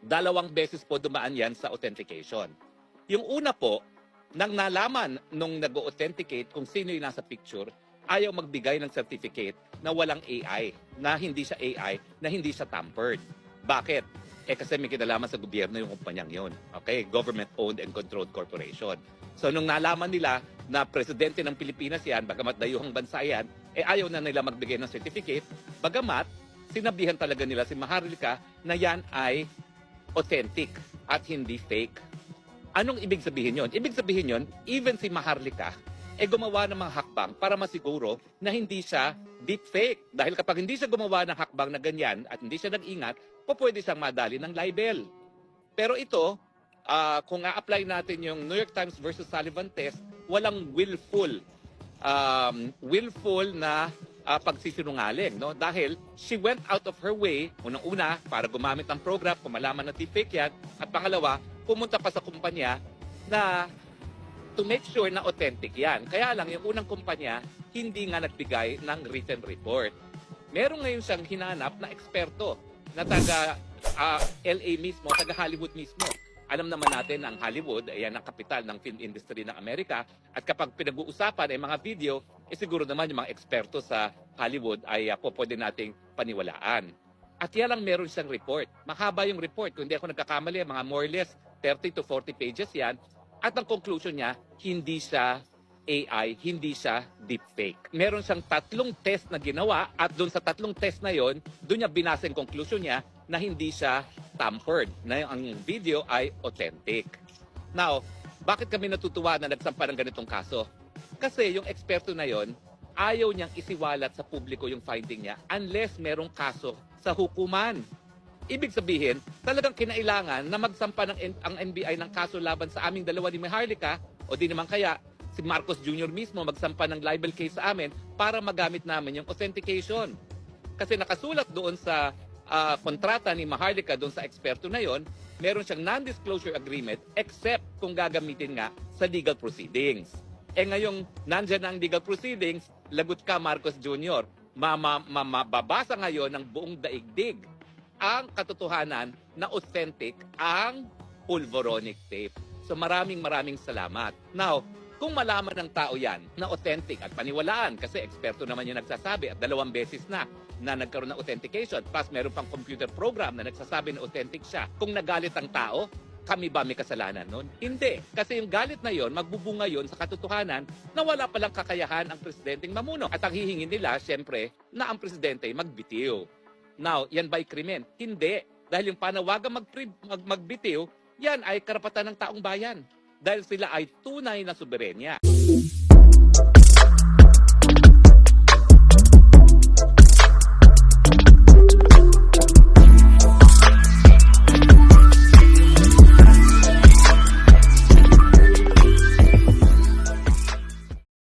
Dalawang beses po dumaan yan sa authentication. Yung una po, nang nalaman nung nag-authenticate kung sino yung nasa picture, ayaw magbigay ng certificate na walang AI, na hindi siya AI, na hindi siya tampered. Bakit? Kasi may kinalaman sa gobyerno yung kumpanyang yun. Okay? Government-owned and controlled corporation. So nung nalaman nila na presidente ng Pilipinas yan, bagamat dayuhang bansa yan, ayaw na nila magbigay ng certificate, bagamat sinabihan talaga nila si Maharlika na yan ay authentic at hindi fake. Anong ibig sabihin yon? Ibig sabihin yon, even si Maharlika, gumawa ng mga hakbang para masiguro na hindi siya deepfake. Dahil kapag hindi siya gumawa ng hakbang na ganyan at hindi siya nag-ingat, pwede siyang madali ng libel. Pero ito, kung a-apply natin yung New York Times versus Sullivan test, walang willful na pagsisinungaling, no? Dahil she went out of her way, unang-una, para gumamit ng program, kung malaman na deepfake yan, at pangalawa, pumunta pa sa kumpanya na to make sure na authentic yan. Kaya lang, yung unang kumpanya, hindi nga nagbigay ng written report. Meron ngayon siyang hinanap na eksperto na taga LA mismo, taga Hollywood mismo. Alam naman natin ang Hollywood, ayan ang kapital ng film industry ng Amerika. At kapag pinag-uusapan ay mga video, siguro naman yung mga eksperto sa Hollywood ay pwede nating paniwalaan. At yan lang meron siyang report. Mahaba yung report. Kung hindi ako nagkakamali, mga more or less 30 to 40 pages yan. At ang conclusion niya, hindi siya AI, hindi siya deepfake. Meron siyang 3 test na ginawa at doon sa 3 test na yon, doon niya binasa yung conclusion niya na hindi siya tampered, na ang video ay authentic. Now, bakit kami natutuwa na nagsampa ng ganitong kaso? Kasi yung eksperto na yon, ayaw niyang isiwalat sa publiko yung finding niya unless merong kaso sa hukuman. Ibig sabihin, talagang kinailangan na magsampa ang NBI ng kaso laban sa aming dalawa ni Maharlika o di naman kaya si Marcos Jr. mismo magsampa ng libel case sa amin para magamit namin yung authentication. Kasi nakasulat doon sa kontrata ni Maharlika doon sa eksperto na yon, meron siyang non-disclosure agreement except kung gagamitin nga sa legal proceedings. Ngayong nandyan ang legal proceedings, lagot ka Marcos Jr. Mababasa ngayon ng buong daigdig ang katotohanan na authentic ang pulvoronic tape. So maraming salamat. Now, kung malaman ng tao yan na authentic at paniwalaan, kasi eksperto naman yung nagsasabi at 2 beses na nagkaroon ng authentication, plus meron pang computer program na nagsasabi na authentic siya. Kung nagalit ang tao, kami ba may kasalanan nun? Hindi. Kasi yung galit na yon, magbubunga yon sa katotohanan na wala palang kakayahan ang presidenteng mamuno. At ang hihingin nila, syempre, na ang presidente magbitiw. Now, yan ba'y krimen? Hindi. Dahil yung panawagan magbitiw, yan ay karapatan ng taong bayan. Dahil sila ay tunay na soberenya.